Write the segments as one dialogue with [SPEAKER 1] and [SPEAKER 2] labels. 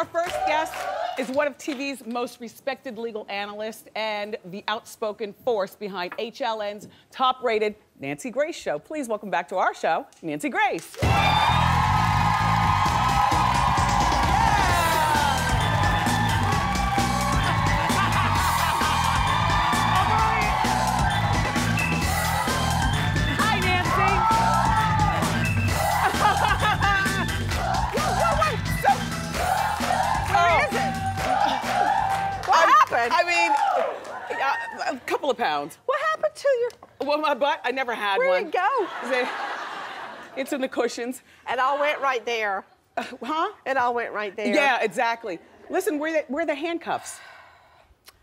[SPEAKER 1] Our first guest is one of TV's most respected legal analysts and the outspoken force behind HLN's top-rated Nancy Grace show. Please welcome back to our show, Nancy Grace. I mean, a couple of pounds.
[SPEAKER 2] What happened to your...
[SPEAKER 1] Well, my butt, I never had one.
[SPEAKER 2] Where'd it go?
[SPEAKER 1] It's in the cushions.
[SPEAKER 2] It all went right there.
[SPEAKER 1] Huh?
[SPEAKER 2] It all went right there.
[SPEAKER 1] Yeah, exactly. Listen, where are the handcuffs?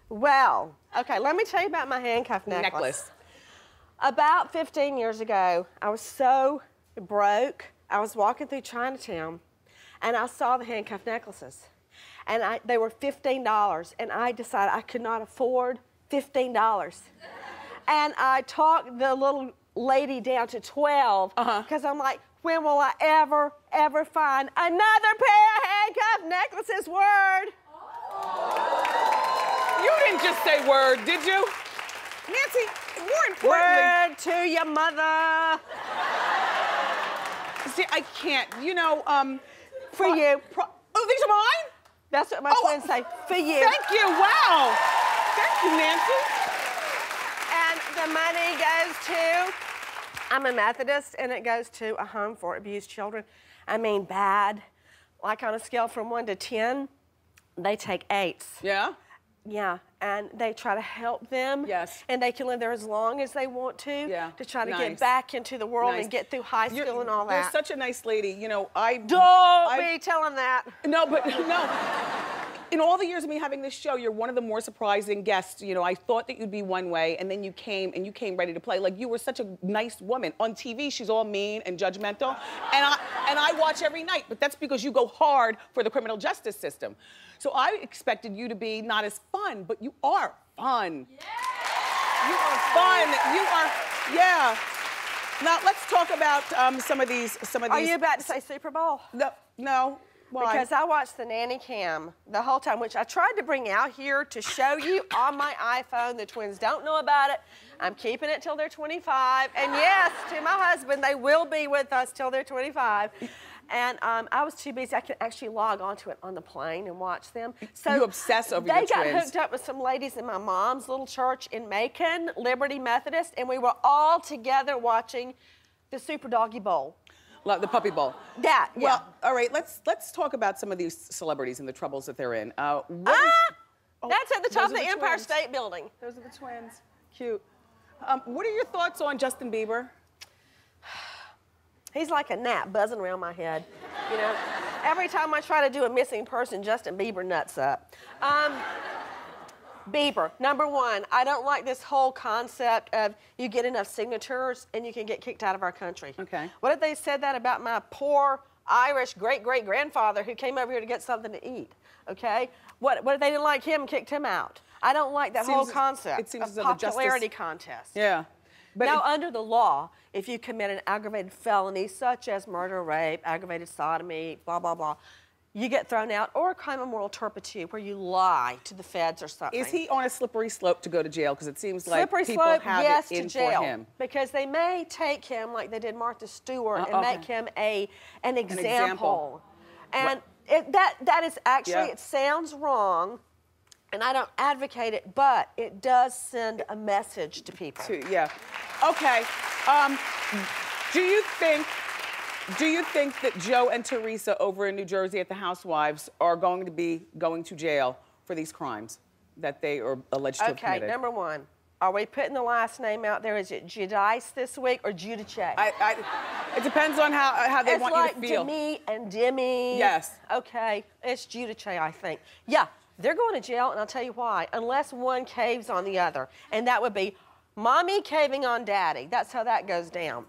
[SPEAKER 2] Well, okay, let me tell you about my handcuff necklace. About 15 years ago, I was so broke. I was walking through Chinatown, and I saw the handcuff necklaces. And they were $15, and I decided I could not afford $15. And I talked the little lady down to 12, because I'm like, when will I ever find another pair of handcuff necklaces? Word.
[SPEAKER 1] You didn't just say word, did you? Nancy, more importantly...
[SPEAKER 2] Word to your mother.
[SPEAKER 1] See, I can't, you know,
[SPEAKER 2] For you.
[SPEAKER 1] Oh, these are mine?
[SPEAKER 2] That's what my twins say, for you.
[SPEAKER 1] Thank you, wow. Thank you, Nancy.
[SPEAKER 2] And the money goes to, I'm a Methodist, and it goes to a home for abused children. I mean, bad. Like on a scale from 1 to 10, they take 8s.
[SPEAKER 1] Yeah?
[SPEAKER 2] Yeah, and they try to help them.
[SPEAKER 1] Yes.
[SPEAKER 2] And they can live there as long as they want to try to get back into the world and get through high school and all that.
[SPEAKER 1] You're such a nice lady. You know,
[SPEAKER 2] Don't be telling that.
[SPEAKER 1] No, but no. In all the years of me having this show, you're one of the more surprising guests. You know, I thought that you'd be one way, and then you came ready to play. Like, you were such a nice woman. On TV, she's all mean and judgmental, and I watch every night, but that's because you go hard for the criminal justice system. So I expected you to be not as fun, but you are fun. Yeah. You are fun. You are, yeah. Now, let's talk about some of these.
[SPEAKER 2] Are you about to say Super Bowl?
[SPEAKER 1] No. Why?
[SPEAKER 2] Because I watched the nanny cam the whole time, which I tried to bring out here to show you on my iPhone. The twins don't know about it. I'm keeping it till they're 25. And yes, to my husband, they will be with us till they're 25. And I was too busy. I could actually log onto it on the plane and watch them. So
[SPEAKER 1] you obsess over your twins.
[SPEAKER 2] They got hooked up with some ladies in my mom's little church in Macon, Liberty Methodist, and we were all together watching the Super Doggy Bowl.
[SPEAKER 1] The Puppy Bowl.
[SPEAKER 2] Yeah.
[SPEAKER 1] Well, all right, let's talk about some of these celebrities and the troubles that they're in.
[SPEAKER 2] That's at the top of the Empire State Building.
[SPEAKER 1] Those are the twins. Cute. What are your thoughts on Justin Bieber?
[SPEAKER 2] He's like a gnat buzzing around my head. You know, every time I try to do a missing person, Justin Bieber nuts up. Bieber, number one, I don't like this whole concept of you get enough signatures and you can get kicked out of our country.
[SPEAKER 1] Okay.
[SPEAKER 2] What if they said that about my poor Irish great-great-grandfather who came over here to get something to eat, okay? What if they didn't like him and kicked him out? I don't like that whole concept.
[SPEAKER 1] It seems
[SPEAKER 2] of popularity contest.
[SPEAKER 1] Yeah. But
[SPEAKER 2] now, under the law, if you commit an aggravated felony such as murder, rape, aggravated sodomy, blah, blah, blah, you get thrown out, or a crime of moral turpitude where you lie to the feds or something.
[SPEAKER 1] Is he on a slippery slope to go to jail? Because it seems like
[SPEAKER 2] slippery
[SPEAKER 1] people
[SPEAKER 2] slope,
[SPEAKER 1] have
[SPEAKER 2] yes,
[SPEAKER 1] it in
[SPEAKER 2] to jail,
[SPEAKER 1] for him.
[SPEAKER 2] Because they may take him like they did Martha Stewart and make him an example. And that is actually, it sounds wrong, and I don't advocate it, but it does send a message to people.
[SPEAKER 1] Okay. Do you think that Joe and Teresa over in New Jersey at the Housewives are going to be going to jail for these crimes that they are alleged to have committed?
[SPEAKER 2] Okay, number one, are we putting the last name out there? Is it Giudice this week or Giudice?
[SPEAKER 1] It depends on how they want you to feel.
[SPEAKER 2] It's like Demi and Demi.
[SPEAKER 1] Yes.
[SPEAKER 2] Okay, it's Giudice, I think. Yeah, they're going to jail, and I'll tell you why. Unless one caves on the other, and that would be mommy caving on daddy. That's how that goes down.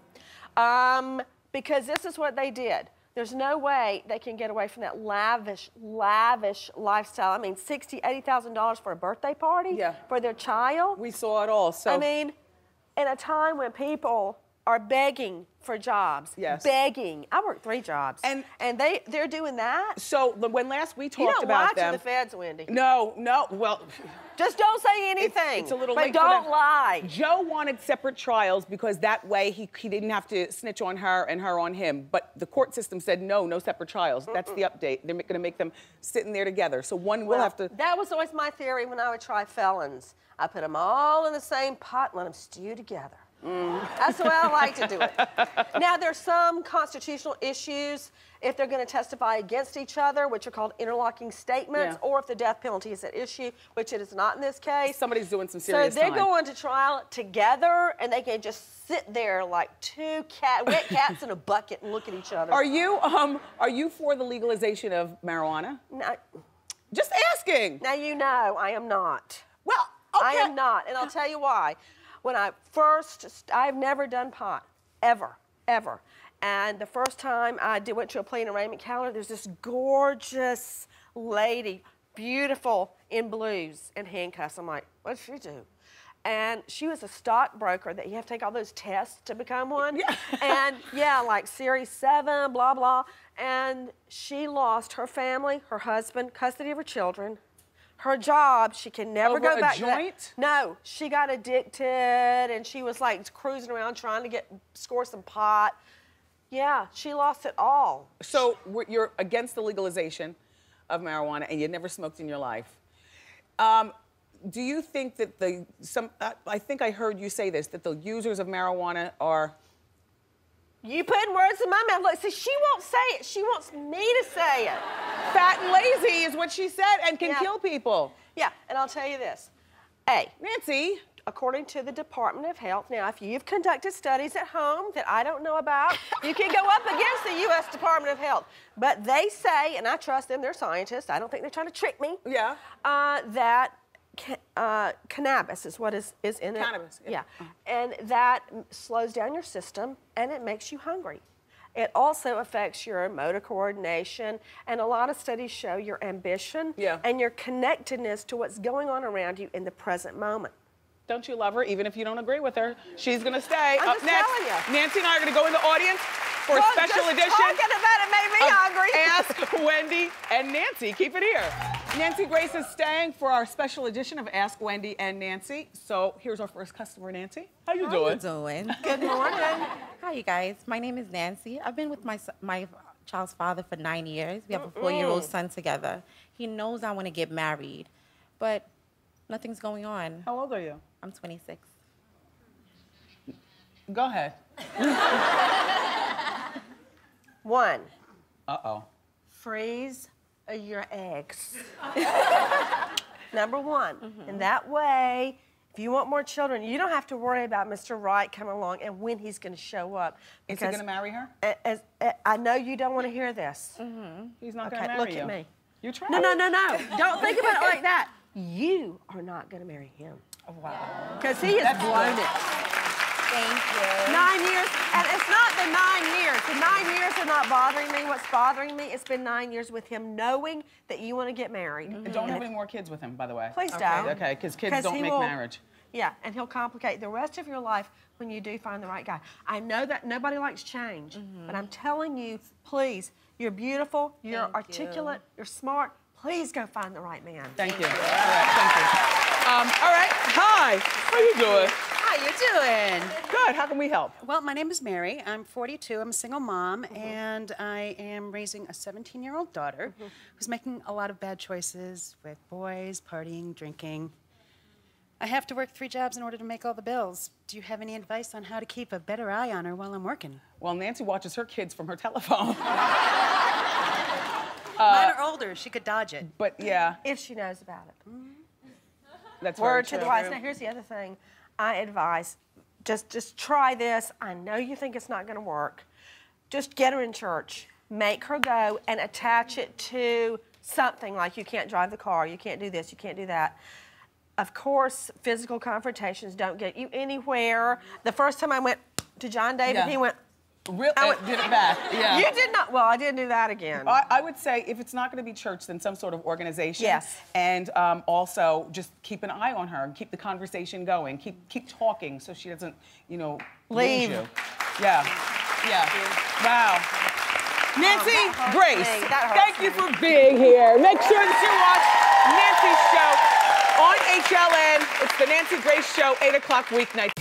[SPEAKER 2] Because this is what they did. There's no way they can get away from that lavish lifestyle. I mean, $60,000, $80,000 for a birthday party for their child.
[SPEAKER 1] We saw it all. So
[SPEAKER 2] I mean, in a time when people are begging for jobs.
[SPEAKER 1] Yes.
[SPEAKER 2] Begging. I work 3 jobs.
[SPEAKER 1] And
[SPEAKER 2] they're doing that.
[SPEAKER 1] So when last we talked
[SPEAKER 2] you don't
[SPEAKER 1] about
[SPEAKER 2] lie
[SPEAKER 1] them,
[SPEAKER 2] to the feds, Wendy.
[SPEAKER 1] No, well.
[SPEAKER 2] Just don't say anything.
[SPEAKER 1] It's a little
[SPEAKER 2] but
[SPEAKER 1] late
[SPEAKER 2] don't
[SPEAKER 1] for them.
[SPEAKER 2] lie.
[SPEAKER 1] Joe wanted separate trials because that way he didn't have to snitch on her and her on him. But the court system said no separate trials. That's the update. They're going to make them sit in there together. So one will have to.
[SPEAKER 2] That was always my theory when I would try felons. I put them all in the same pot and let them stew together. That's the way I like to do it. Now, there's some constitutional issues if they're going to testify against each other, which are called interlocking statements, or if the death penalty is at issue, which it is not in this case.
[SPEAKER 1] Somebody's doing some serious
[SPEAKER 2] time. So they're
[SPEAKER 1] time.
[SPEAKER 2] going to trial together, and they can just sit there like 2 wet cats in a bucket and look at each other.
[SPEAKER 1] Are you for the legalization of marijuana?
[SPEAKER 2] No.
[SPEAKER 1] Just asking.
[SPEAKER 2] Now you know I am not.
[SPEAKER 1] Well, okay.
[SPEAKER 2] I am not, and I'll tell you why. When I've never done pot, ever. And the first time I went to a plea and arraignment calendar, there's this gorgeous lady, beautiful in blues and handcuffs. I'm like, what did she do? And she was a stockbroker that you have to take all those tests to become one.
[SPEAKER 1] Yeah.
[SPEAKER 2] And yeah, like Series 7, blah, blah. And she lost her family, her husband, custody of her children. Her job, she can never go back to that.
[SPEAKER 1] Over a joint?
[SPEAKER 2] No, she got addicted and she was like cruising around trying to score some pot. Yeah, she lost it all.
[SPEAKER 1] So you're against the legalization of marijuana and you never smoked in your life. Do you think that I think I heard you say this, that the users of marijuana are...
[SPEAKER 2] You putting words in my mouth. Look, see, she won't say it. She wants me to say it.
[SPEAKER 1] Fat and lazy is what she said and can kill people.
[SPEAKER 2] Yeah, and I'll tell you this.
[SPEAKER 1] Nancy.
[SPEAKER 2] According to the Department of Health, now, if you've conducted studies at home that I don't know about, you can go up against the U.S. Department of Health. But they say, and I trust them, they're scientists, I don't think they're trying to trick me, that cannabis is what is in it.
[SPEAKER 1] Cannabis,
[SPEAKER 2] yeah. And that slows down your system and it makes you hungry. It also affects your motor coordination, and a lot of studies show your ambition and your connectedness to what's going on around you in the present moment.
[SPEAKER 1] Don't you love her? Even if you don't agree with her, she's gonna stay.
[SPEAKER 2] I'm
[SPEAKER 1] Up
[SPEAKER 2] just
[SPEAKER 1] next,
[SPEAKER 2] telling you.
[SPEAKER 1] Nancy and I are gonna go in the audience for a special edition.
[SPEAKER 2] Talking about it made me hungry.
[SPEAKER 1] Ask Wendy and Nancy. Keep it here. Nancy Grace is staying for our special edition of Ask Wendy and Nancy. So here's our first customer, Nancy. How you doing?
[SPEAKER 2] Good morning.
[SPEAKER 3] Hi, you guys. My name is Nancy. I've been with my child's father for 9 years. We have a 4-year-old son together. He knows I want to get married, but nothing's going on.
[SPEAKER 1] How old are you?
[SPEAKER 3] I'm 26.
[SPEAKER 1] Go ahead.
[SPEAKER 2] 1.
[SPEAKER 1] Uh-oh.
[SPEAKER 2] Freeze your eggs. Number 1. And that way, if you want more children, you don't have to worry about Mr. Right coming along and when he's going to show up.
[SPEAKER 1] Is he going to marry her?
[SPEAKER 2] I know you don't want to hear this.
[SPEAKER 1] He's not going to marry
[SPEAKER 2] look
[SPEAKER 1] you.
[SPEAKER 2] at me.
[SPEAKER 1] You're trying.
[SPEAKER 2] No. Don't think about it like that. You are not going to marry him.
[SPEAKER 1] Oh, wow.
[SPEAKER 2] Because he has blown it.
[SPEAKER 3] Thank you.
[SPEAKER 2] 9 years, and it's not the 9 years. The 9 years are not bothering me. What's bothering me, it's been 9 years with him knowing that you want to get married.
[SPEAKER 1] And don't have any more kids with him, by the way.
[SPEAKER 2] Please don't.
[SPEAKER 1] Okay, because kids don't make marriage.
[SPEAKER 2] Yeah, and he'll complicate the rest of your life when you do find the right guy. I know that nobody likes change, but I'm telling you, please, you're beautiful, you're articulate, you're smart. Please go find the right man.
[SPEAKER 1] Thank you. All right, thank you. All right, hi. How you doing?
[SPEAKER 4] How you doing?
[SPEAKER 1] Good. How can we help?
[SPEAKER 4] Well, my name is Mary. I'm 42. I'm a single mom, and I am raising a 17-year-old daughter who's making a lot of bad choices with boys, partying, drinking. I have to work 3 jobs in order to make all the bills. Do you have any advice on how to keep a better eye on her while I'm working?
[SPEAKER 1] Well, Nancy watches her kids from her telephone.
[SPEAKER 4] Mine are older. She could dodge it.
[SPEAKER 1] But yeah.
[SPEAKER 2] If she knows about it.
[SPEAKER 1] That's
[SPEAKER 2] Word
[SPEAKER 1] very
[SPEAKER 2] to the wise. Now, here's the other thing. I advise, just try this. I know you think it's not going to work. Just get her in church. Make her go and attach it to something like you can't drive the car, you can't do this, you can't do that. Of course, physical confrontations don't get you anywhere. The first time I went to John David, he went,
[SPEAKER 1] Really? Did it back. Yeah.
[SPEAKER 2] You did not. Well, I didn't do that again.
[SPEAKER 1] I would say if it's not going to be church, then some sort of organization.
[SPEAKER 2] Yes.
[SPEAKER 1] And also just keep an eye on her and keep the conversation going. Keep talking so she doesn't, lose
[SPEAKER 2] Leave.
[SPEAKER 1] you. Yeah. Yeah. Wow. Nancy, Grace, thank you for being here. Make sure that you watch Nancy's show on HLN. It's the Nancy Grace Show, 8 o'clock weeknight.